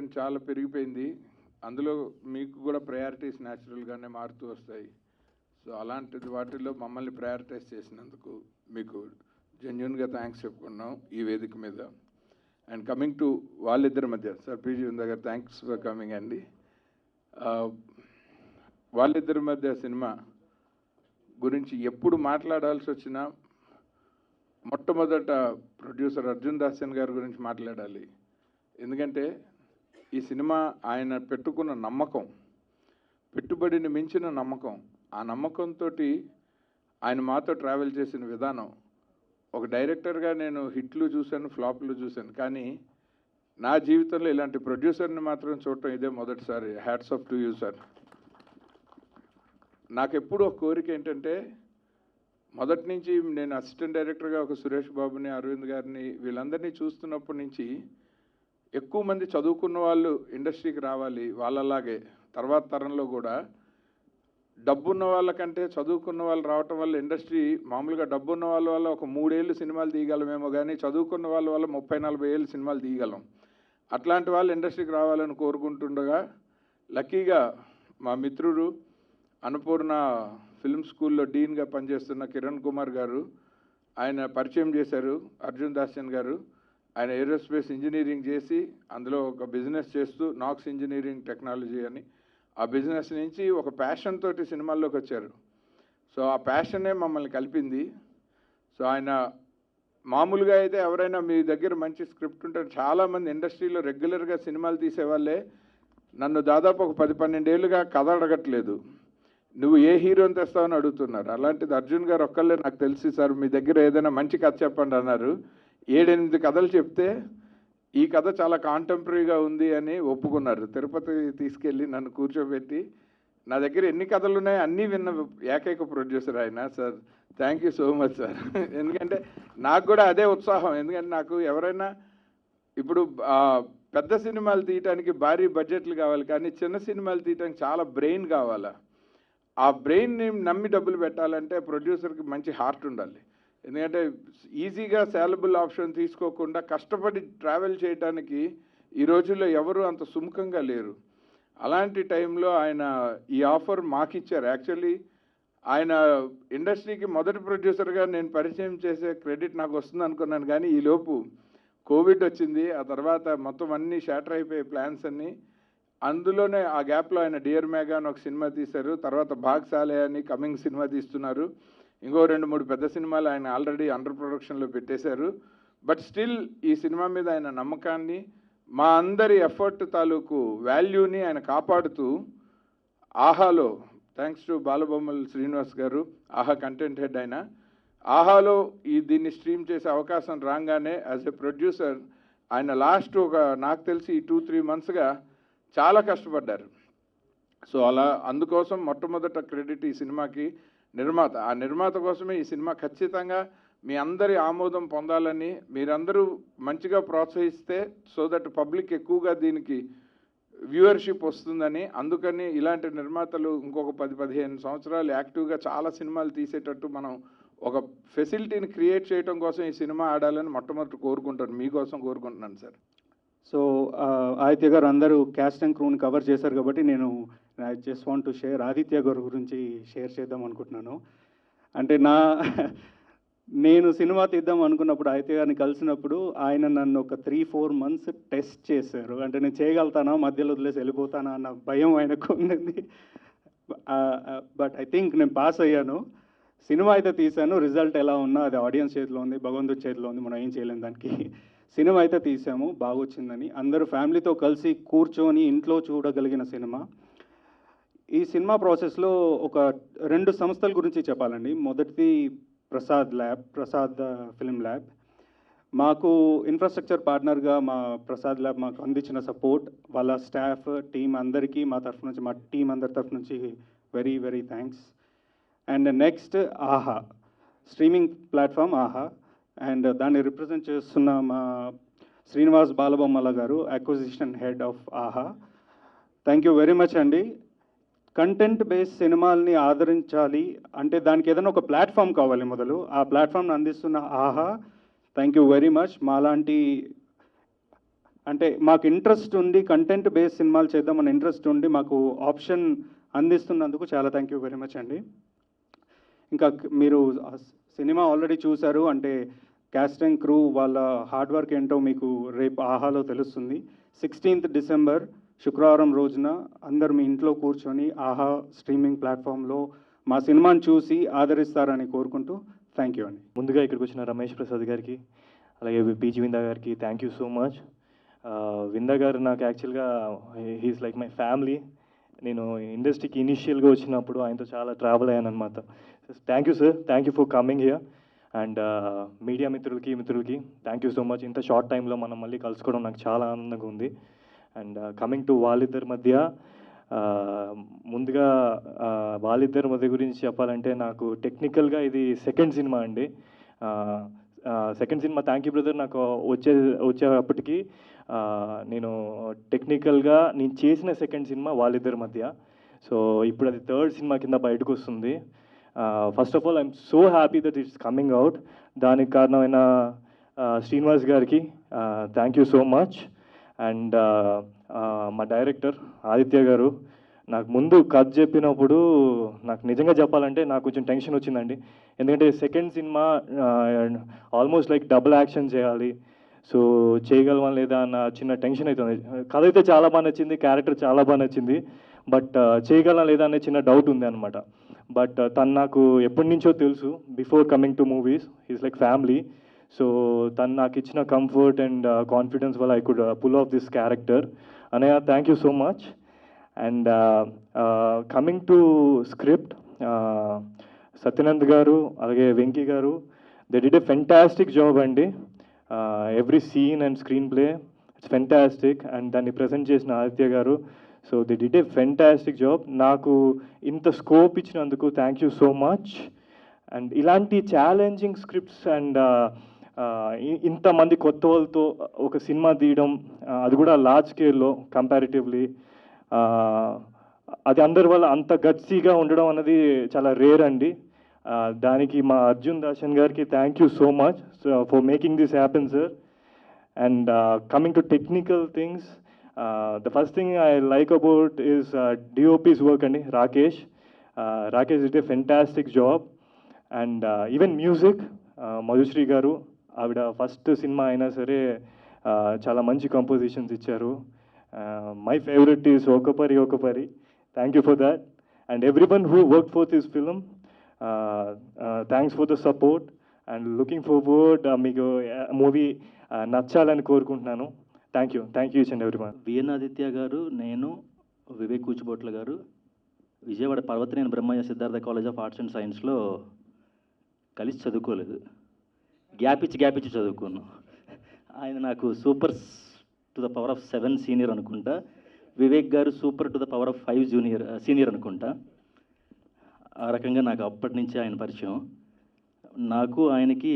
Content చాలా పెరిగిపోయింది. అందులో మీకు కూడా ప్రయారిటీస్ న్యాచురల్గానే మారుతూ వస్తాయి. సో అలాంటి వాటిల్లో మమ్మల్ని ప్రయారిటైజ్ చేసినందుకు మీకు జెన్యున్గా థ్యాంక్స్ చెప్పుకున్నాం ఈ వేదిక మీద. అండ్ కమింగ్ టు వాళ్ళిద్దరి మధ్య, సార్ పీజీ ఉందా గారు, థ్యాంక్స్ ఫర్ కమింగ్ అండి. వాళ్ళిద్దరి మధ్య సినిమా గురించి ఎప్పుడు మాట్లాడాల్సి వచ్చినా మొట్టమొదట ప్రొడ్యూసర్ అర్జున్ దాస్యన్ గారి గురించి మాట్లాడాలి. ఎందుకంటే ఈ సినిమా ఆయన పెట్టుకున్న నమ్మకం, పెట్టుబడిని మించిన నమ్మకం, ఆ నమ్మకంతో ఆయన మాతో ట్రావెల్ చేసిన విధానం. ఒక డైరెక్టర్గా నేను హిట్లు చూశాను, ఫ్లాప్లు చూశాను, కానీ నా జీవితంలో ఇలాంటి ప్రొడ్యూసర్ని మాత్రం చూడటం ఇదే మొదటిసారి. Hats off to you sir. నాకు ఎప్పుడు ఒక కోరిక ఏంటంటే, మొదటి నుంచి నేను అసిస్టెంట్ డైరెక్టర్గా ఒక సురేష్ బాబుని, అరవింద్ గారిని, వీళ్ళందరినీ చూస్తున్నప్పటి నుంచి ఎక్కువ మంది చదువుకున్న వాళ్ళు ఇండస్ట్రీకి రావాలి. వాళ్ళలాగే తర్వాత తరంలో కూడా డబ్బున్న వాళ్ళకంటే చదువుకున్న వాళ్ళు రావటం వల్ల ఇండస్ట్రీ మామూలుగా డబ్బున్న వాళ్ళ వల్ల ఒక 3 ఏళ్ళు సినిమాలు తీయగలమేమో, కానీ చదువుకున్న వాళ్ళ వల్ల 30-40 ఏళ్ళు సినిమాలు తీయగలం. అట్లాంటి వాళ్ళు ఇండస్ట్రీకి రావాలని కోరుకుంటుండగా లక్కీగా మా మిత్రుడు అన్నపూర్ణ ఫిల్మ్ స్కూల్లో డీన్గా పనిచేస్తున్న కిరణ్ కుమార్ గారు ఆయన పరిచయం చేశారు. అర్జున్ దాస్యన్ గారు ఆయన ఏరోస్పేస్ ఇంజనీరింగ్ చేసి అందులో ఒక బిజినెస్ చేస్తూ నాక్స్ ఇంజనీరింగ్ టెక్నాలజీ అని ఆ బిజినెస్ నుంచి ఒక ప్యాషన్ తోటి సినిమాల్లోకి వచ్చారు. సో ఆ ప్యాషనే మమ్మల్ని కలిపింది. సో ఆయన మామూలుగా అయితే ఎవరైనా మీ దగ్గర మంచి స్క్రిప్ట్ ఉంటే, చాలామంది ఇండస్ట్రీలో రెగ్యులర్గా సినిమాలు తీసేవాళ్ళే నన్ను దాదాపు ఒక 10-12 ఏళ్ళుగా కథ అడగట్లేదు, నువ్వు ఏ హీరోని తెస్తావని అడుగుతున్నారు. అలాంటిది అర్జున్ గారు ఒక్కళ్ళే నాకు తెలిసి, సార్ మీ దగ్గర ఏదైనా మంచి కథ చెప్పండి అన్నారు. 7-8 కథలు చెప్తే ఈ కథ చాలా కాంటెంపరీగా ఉంది అని ఒప్పుకున్నారు. తిరుపతి తీసుకెళ్ళి నన్ను కూర్చోబెట్టి నా దగ్గర ఎన్ని కథలు ఉన్నాయో అన్నీ విన్న ఏకైక ప్రొడ్యూసర్ ఆయన. Sir thank you so much sir. ఎందుకంటే నాకు కూడా అదే ఉత్సాహం. ఎందుకంటే నాకు ఎవరైనా ఇప్పుడు పెద్ద సినిమాలు తీయటానికి భారీ బడ్జెట్లు కావాలి, కానీ చిన్న సినిమాలు తీయటానికి చాలా బ్రెయిన్ కావాలా. ఆ బ్రెయిన్ని నమ్మి డబ్బులు పెట్టాలంటే ప్రొడ్యూసర్కి మంచి హార్ట్ ఉండాలి. ఎందుకంటే ఈజీగా శాలబుల్ ఆప్షన్ తీసుకోకుండా కష్టపడి ట్రావెల్ చేయడానికి ఈ రోజుల్లో ఎవరు అంత సుముఖంగా లేరు. అలాంటి టైంలో ఆయన ఈ ఆఫర్ మాకిచ్చారు. యాక్చువల్లీ ఆయన ఇండస్ట్రీకి మొదటి ప్రొడ్యూసర్గా నేను పరిచయం చేసే క్రెడిట్ నాకు వస్తుంది అనుకున్నాను, కానీ ఈలోపు కోవిడ్ వచ్చింది. ఆ తర్వాత మొత్తం అన్నీ షాటర్ అయిపోయే ప్లాన్స్ అన్నీ. అందులోనే ఆ గ్యాప్లో ఆయన డియర్ మేఘా అని ఒక సినిమా తీశారు. తర్వాత భాగ్సాలే అని కమింగ్ సినిమా తీస్తున్నారు. ఇంకో 2-3 పెద్ద సినిమాలు ఆయన ఆల్రెడీ అండర్ ప్రొడక్షన్లో పెట్టేశారు. బట్ స్టిల్ ఈ సినిమా మీద ఆయన నమ్మకాన్ని, మా అందరి ఎఫర్ట్ తాలూకు వాల్యూని ఆయన కాపాడుతూ ఆహాలో, థ్యాంక్స్ టు బాలబొమ్మల శ్రీనివాస్ గారు, ఆహా కంటెంట్ హెడ్ ఆయన, ఆహాలో దీన్ని స్ట్రీమ్ చేసే అవకాశం రాగానే యాజ్ ఎ ప్రొడ్యూసర్ ఆయన లాస్ట్ ఒక నాకు తెలిసి 2-3 మంత్స్గా చాలా కష్టపడ్డారు. సో అలా అందుకోసం మొట్టమొదట క్రెడిట్ ఈ సినిమాకి నిర్మాత. ఆ నిర్మాత కోసమే ఈ సినిమా ఖచ్చితంగా మీ అందరి ఆమోదం పొందాలని, మీరందరూ మంచిగా ప్రోత్సహిస్తే సో దట్ పబ్లిక్ ఎక్కువగా దీనికి వ్యూవర్షిప్ వస్తుందని, అందుకని ఇలాంటి నిర్మాతలు ఇంకొక 10-15 సంవత్సరాలు యాక్టివ్గా చాలా సినిమాలు తీసేటట్టు మనం ఒక ఫెసిలిటీని క్రియేట్ చేయడం కోసం ఈ సినిమా ఆడాలని మొట్టమొదటి కోరుకుంటాను, మీకోసం కోరుకుంటున్నాను సార్. సో ఆదిత్య గారు అందరూ క్యాస్ట్ అండ్ క్రూని కవర్ చేశారు కాబట్టి I just want to share Aditya గారి గురించి షేర్ చేద్దాం అనుకుంటున్నాను. అంటే నేను సినిమా తీద్దాం అనుకున్నప్పుడు ఆదిత్య గారిని కలిసినప్పుడు ఆయన నన్ను ఒక 3-4 మంత్స్ టెస్ట్ చేశారు. అంటే నేను చేయగలుగుతానా, మధ్యలో వదిలేసి వెళ్ళిపోతానా అన్న భయం ఆయనకు ఉంది. బట్ ఐ థింక్ నేను పాస్ అయ్యాను. సినిమా అయితే తీశాను. రిజల్ట్ ఎలా ఉన్నా అది ఆడియన్స్ చేతిలో ఉంది, భగవంతుడి చేతిలో ఉంది, మనం ఏం చేయలేం దానికి. సినిమా అయితే తీసాము, బాగొచ్చిందని అందరూ ఫ్యామిలీతో కలిసి కూర్చొని ఇంట్లో చూడగలిగిన సినిమా. ఈ సినిమా ప్రాసెస్లో ఒక 2 సంస్థల గురించి చెప్పాలండి. మొదటిది ప్రసాద్ ఫిల్మ్ ల్యాబ్. మాకు ఇన్ఫ్రాస్ట్రక్చర్ పార్ట్నర్గా మా ప్రసాద్ ల్యాబ్ మాకు అందించిన సపోర్ట్, వాళ్ళ స్టాఫ్ టీం అందరికీ మా తరఫు నుంచి, మా టీం అందరి తరఫు నుంచి very very thanks. And next ఆహా స్ట్రీమింగ్ ప్లాట్ఫామ్ ఆహా, అండ్ దాన్ని రిప్రజెంట్ చేస్తున్న మా శ్రీనివాస్ బాలబొమ్మల గారు, అక్విజిషన్ హెడ్ ఆఫ్ ఆహా. థ్యాంక్ యూ వెరీ మచ్ అండి. కంటెంట్ బేస్డ్ సినిమాల్ని ఆదరించాలి అంటే దానికి ఏదైనా ఒక ప్లాట్ఫామ్ కావాలి. మొదలు ఆ ప్లాట్ఫామ్ని అందిస్తున్న ఆహా, థ్యాంక్ యూ వెరీ మచ్. మాలాంటి అంటే మాకు ఇంట్రెస్ట్ ఉండి కంటెంట్ బేస్ సినిమాలు చేద్దామని ఇంట్రెస్ట్ ఉండి మాకు ఆప్షన్ అందిస్తున్నందుకు చాలా థ్యాంక్ యూ వెరీ మచ్ అండి. ఇంకా మీరు సినిమా ఆల్రెడీ చూశారు, అంటే క్యాస్ట్ అండ్ క్రూ వాళ్ళ హార్డ్ వర్క్ ఏంటో మీకు రేపు ఆహాలో తెలుస్తుంది. 16th డిసెంబర్ శుక్రవారం రోజున అందరు మీ ఇంట్లో కూర్చొని ఆహా స్ట్రీమింగ్ ప్లాట్ఫామ్లో మా సినిమాని చూసి ఆదరిస్తారని కోరుకుంటూ థ్యాంక్ యూ అండి. ముందుగా ఇక్కడికి వచ్చిన రమేష్ ప్రసాద్ గారికి, అలాగే పీజీ విందా గారికి థ్యాంక్ యూ సో మచ్. విందా గారు నాకు యాక్చువల్గా హీస్ లైక్ మై ఫ్యామిలీ. నేను ఇండస్ట్రీకి ఇనిషియల్గా వచ్చినప్పుడు ఆయనతో చాలా ట్రావెల్ అయ్యాను అనమాట. Thank you sir, thank you for coming here. And media మిత్రులకి థ్యాంక్ యూ సో మచ్. ఇంత షార్ట్ టైంలో మనం మళ్ళీ కలుసుకోవడం నాకు చాలా ఆనందంగా ఉంది. అండ్ కమింగ్ టు వాళ్ళిద్దరి మధ్య, ముందుగా వాళ్ళిద్దరి మధ్య గురించి చెప్పాలంటే నాకు టెక్నికల్గా ఇది సెకండ్ సినిమా అండి. Second cinema thank you brother నాకు వచ్చేటప్పటికి నేను టెక్నికల్గా నేను చేసిన సెకండ్ సినిమా వాళ్ళిద్దరి మధ్య. సో ఇప్పుడు అది థర్డ్ సినిమా కింద బయటకు వస్తుంది. First of all I'm so happy that it's coming out. దానికి కారణమైన శ్రీనివాస్ గారికి thank you so much. And మా డైరెక్టర్ ఆదిత్య గారు నాకు ముందు కథ చెప్పినప్పుడు నాకు నిజంగా చెప్పాలంటే నాకు కొంచెం టెన్షన్ వచ్చిందండి. ఎందుకంటే second cinema almost like double action చేయాలి. సో చేయగలమా లేదా అన్న చిన్న టెన్షన్ అవుతుంది. కథ అయితే చాలా బాగా నచ్చింది, క్యారెక్టర్ చాలా బాగా నచ్చింది, బట్ చేయగలనా లేదా అనే చిన్న డౌట్ ఉంది అనమాట. బట్ తను నాకు ఎప్పటి నుంచో తెలుసు, before coming to movies is like family. So తను నాకు ఇచ్చిన కంఫర్ట్ అండ్ కాన్ఫిడెన్స్ వల్ల I could pull off this character. అనయ్య thank you so much. And coming to script, Satyanand garu అలాగే Venky garu they did a fantastic job అండి. Every scene and screenplay it's fantastic. And దాన్ని present చేసిన Aditya garu, so they did a fantastic job. నాకు ఇంత scope ఇచ్చినందుకు thank you so much. And ఇలాంటి challenging scripts and ఇంతమంది కొత్త వాళ్ళతో ఒక సినిమా తీయడం, అది కూడా లార్జ్ స్కేల్లో కంపారిటివ్లీ, అది అందరి వల్ల అంత గట్సీగా ఉండడం అన్నది చాలా రేర్ అండి. దానికి మా అర్జున్ దాషన్ గారికి thank you so much for making this happen sir. And coming to technical things, the first thing I like about is DOP's work and Rakesh did a fantastic job. And even music, Madhushree garu avida first cinema aina sare chala manchi compositions icharu. My favorite is Okapari. Thank you for that. And everyone who worked for this film, thanks for the support and looking forward meeku movie nachalani korukuntunnanu. Thank you each and everyone. VN Aditya garu, నేను, Vivek Kuchibotla garu Vijayawada Parvathaneni Brahmayya Siddhartha college of arts and సైన్స్లో కలిసి చదువుకోలేదు, gap ఇచ్చి చదువుకున్నాను. ఆయన నాకు super to the power of 7 senior అనుకుంటా, Vivek garu super to the power of 5 senior అనుకుంటా. ఆ రకంగా నాకు అప్పటి నుంచి ఆయన పరిచయం. నాకు ఆయనకి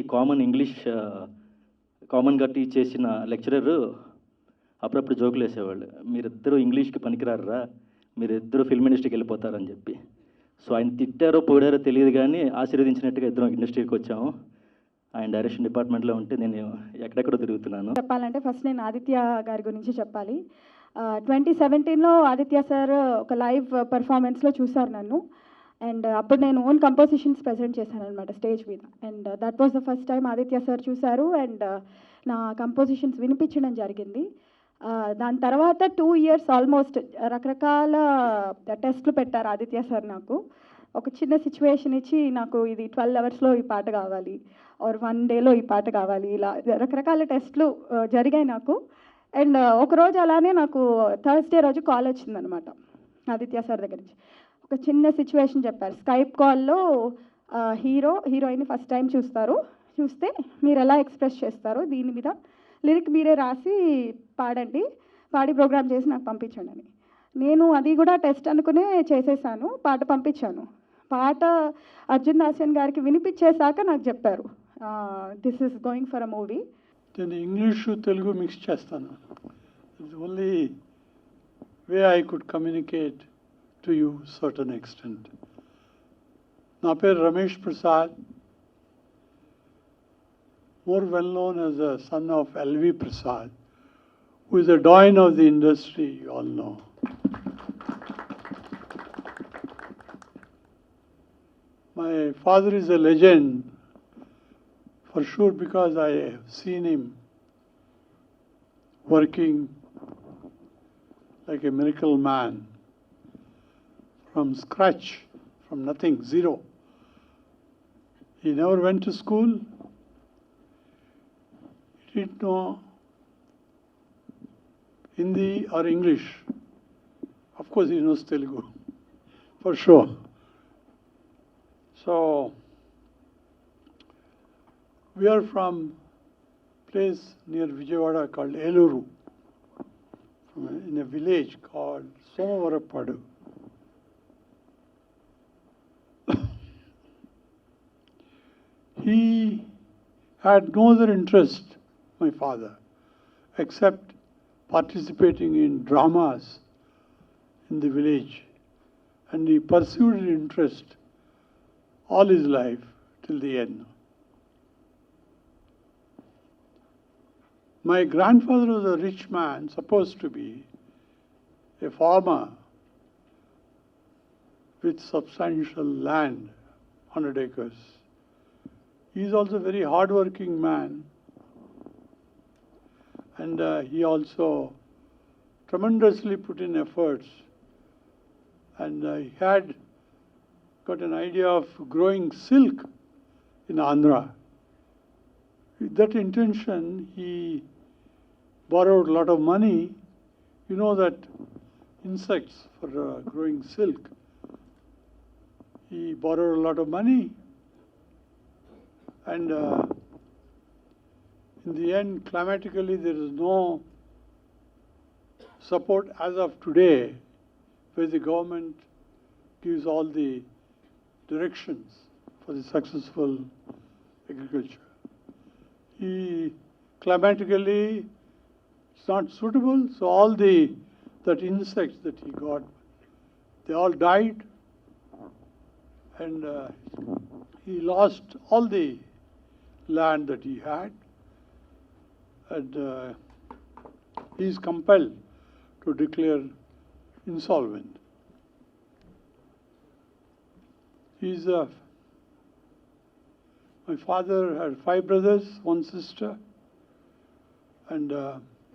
కామన్గా టీచ్ చేసిన లెక్చరర్ అప్పుడప్పుడు జోకులు వేసేవాళ్ళు, మీరిద్దరూ ఇంగ్లీష్కి పనికిరారా, మీరిద్దరూ ఫిల్మ్ ఇండస్ట్రీకి వెళ్ళిపోతారని చెప్పి. సో ఆయన తిట్టారో పోడారో తెలియదు కానీ ఆశీర్వదించినట్టుగా ఇద్దరం ఇండస్ట్రీకి వచ్చాము. ఆయన డైరెక్షన్ డిపార్ట్మెంట్లో ఉంటే నేను ఎక్కడెక్కడో తిరుగుతున్నాను. చెప్పాలంటే ఫస్ట్ నేను ఆదిత్య గారి గురించి చెప్పాలి. 2017లో ఆదిత్య సార్ ఒక లైవ్ పర్ఫార్మెన్స్లో చూశారు నన్ను. అండ్ అప్పుడు నేను ఓన్ కంపోజిషన్స్ ప్రజెంట్ చేశాను అనమాట స్టేజ్ మీద. And that was the first time Aditya sir చూశారు అండ్ నా కంపోజిషన్స్ వినిపించడం జరిగింది. దాని తర్వాత 2 years ఆల్మోస్ట్ రకరకాల టెస్ట్లు పెట్టారు ఆదిత్య సార్. నాకు ఒక చిన్న సిచ్యువేషన్ ఇచ్చి నాకు ఇది 12 hours ఈ పాట కావాలి ఆర్ 1 dayలో ఈ పాట కావాలి, ఇలా రకరకాల టెస్ట్లు జరిగాయి నాకు. అండ్ ఒకరోజు అలానే నాకు థర్స్డే రోజు కాల్ వచ్చిందనమాట ఆదిత్య సార్ దగ్గర నుంచి. ఒక చిన్న సిచ్యువేషన్ చెప్పారు. స్కైప్ కాల్లో హీరోయిన్ ఫస్ట్ టైం చూస్తే మీరు ఎలా ఎక్స్ప్రెస్ చేస్తారో దీని మీద లిరిక్ మీరే రాసి పాడి ప్రోగ్రామ్ చేసి నాకు పంపించండి అని. నేను అది కూడా టెస్ట్ అనుకునే చేసేసాను, పాట పంపించాను. పాట అర్జున్ దాసన్ గారికి వినిపించేశాక నాకు చెప్పారు this is going for a movie. నేను ఇంగ్లీషు తెలుగు మిక్స్ చేస్తాను. It's only way I could communicate to you certain extent. నా పేరు Ramesh Prasad, more well known as the son of L.V. Prasad, who is a doyen of the industry, you all know. My father is a legend, for sure, because I have seen him working like a miracle man from scratch, from nothing, zero. He never went to school. He didn't know Hindi or English. Of course, he knows Telugu, for sure. So, we are from a place near Vijayawada called Eluru, in a village called Somavarapadu. He had no other interest, my father, except participating in dramas in the village. And he pursued his interest all his life till the end. My grandfather was a rich man, supposed to be a farmer with substantial land, 100 acres. He is also a very hard-working man, and he also tremendously put in efforts, and he had got an idea of growing silk in Andhra. With that intention, he borrowed a lot of money. You know that insects for growing silk. He borrowed a lot of money, and in the end, climatically, there is no support as of today, where the government gives all the directions for the successful agriculture. Climatically, it's not suitable, so all that insects that he got, they all died, and he lost all the land that he had, and he is compelled to declare insolvent. My father had 5 brothers, 1 sister, and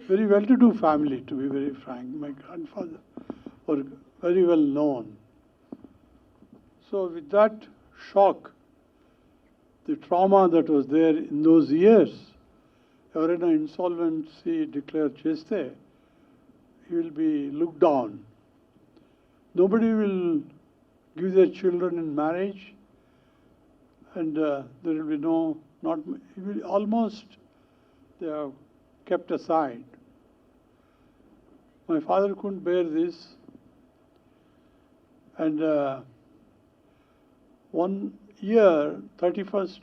very well-to-do family, to be very frank. My grandfather was very well known. So with that shock, the trauma that was there in those years, ఎవరైనా insolvency declare చేస్తే, he will be looked down. Nobody will give their children in marriage, and there will be almost they are kept aside. My father couldn't bear this, and one year, 31st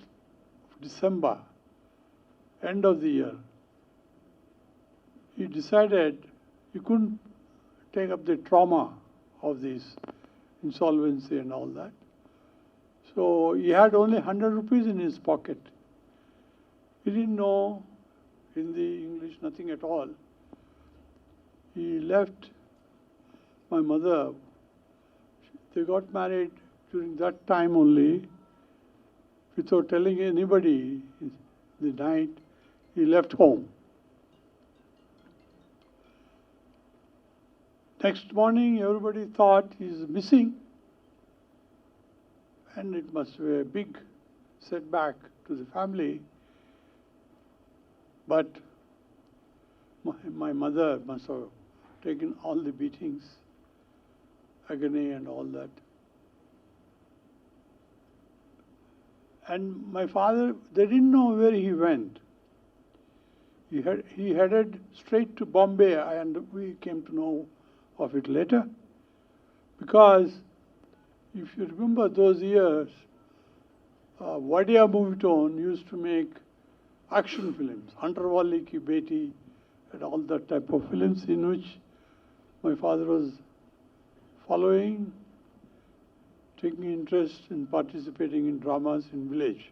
December, end of the year, he decided he couldn't take up the trauma of this insolvency and all that. So he had only 100 rupees in his pocket. He didn't know Hindi, English, nothing at all. He left my mother. They got married during that time only, without telling anybody. The night he left home. Next morning, everybody thought he's missing, and it must be a big setback to the family. But my mother must have taken all the beatings, agony and all that. And my father, they didn't know where he went. He headed straight to Bombay, and we came to know of it later. Because if you remember those years, Vadya Movietone used to make action films, Hunterwali Ki Beti, and all that type of films, in which my father was following, taking interest in participating in dramas in village.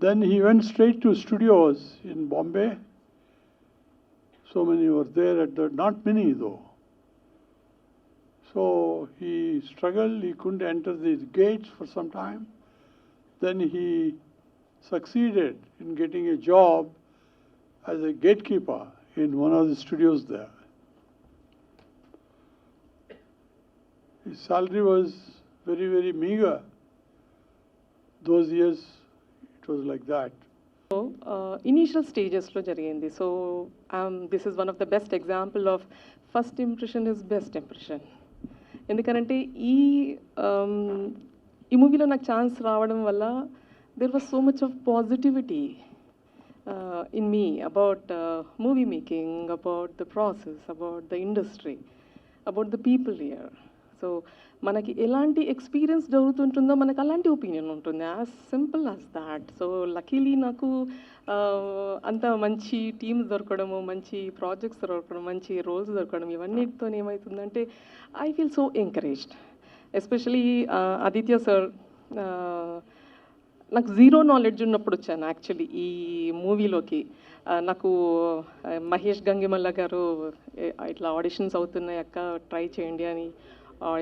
Then he went straight to studios in Bombay. So many were there at the, not many though. So he struggled, he couldn't enter these gates for some time. Then he succeeded in getting a job as a gatekeeper in one of the studios there. His salary was very, very meager. Those years, it was like that. Initial స్టేజెస్లో జరిగింది. So this is one of the best example of first impression is best impression. ఎందుకంటే ఈ మూవీలో నాకు chance రావడం వల్ల there was so much of positivity in me about movie making, about the process, about the industry, about the people here. So మనకి ఎలాంటి experience జరుగుతుంటుందో మనకు అలాంటి ఒపీనియన్ ఉంటుంది, as simple as that. So luckily నాకు అంత మంచి టీమ్స్ దొరకడము, మంచి ప్రాజెక్ట్స్ దొరకడం, మంచి రోల్స్ దొరకడం, ఇవన్నిటితో ఏమవుతుందంటే I feel so encouraged. Especially Aditya sir నాకు జీరో నాలెడ్జ్ ఉన్నప్పుడు వచ్చాను యాక్చువల్లీ ఈ మూవీలోకి. నాకు మహేష్ గంగిమల్ల గారు ఇట్లా ఆడిషన్స్ అవుతున్నాయి అక్క, ట్రై చేయండి అని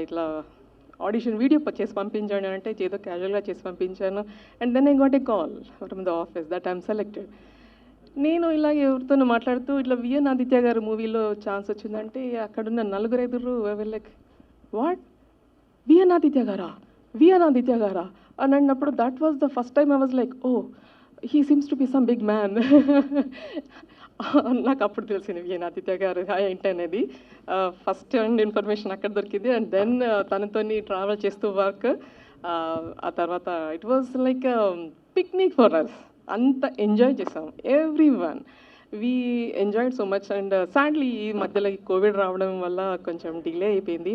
ఇట్లా ఆడిషన్ వీడియో చేసి పంపించండి అంటే ఏదో క్యాజువల్గా చేసి పంపించాను. And then I got a call from the office that I'm selected. నేను ఇలా ఎవరితోనూ మాట్లాడుతూ ఇట్లా విఎన్ ఆదిత్య గారు మూవీలో ఛాన్స్ వచ్చిందంటే అక్కడున్న నలుగురు ఐదుగురు లైక్ వాట్, విఎన్ ఆదిత్య గారా అని అన్నప్పుడు that was the first time I was like oh he seems to be some big man. నాకు అప్పుడు తెలిసింది విఎన్ ఆదిత్య గారు ఏంటనేది. ఫస్ట్ హ్యాండ్ ఇన్ఫర్మేషన్ అక్కడ దొరికింది. అండ్ దెన్ తనతోని ట్రావెల్ చేస్తూ వర్క్, ఆ తర్వాత it was like picnic for us. అంత ఎంజాయ్ చేసాం, everyone we enjoyed so much. And sadly ఈ మధ్యలో ఈ కోవిడ్ రావడం వల్ల కొంచెం డిలే అయిపోయింది.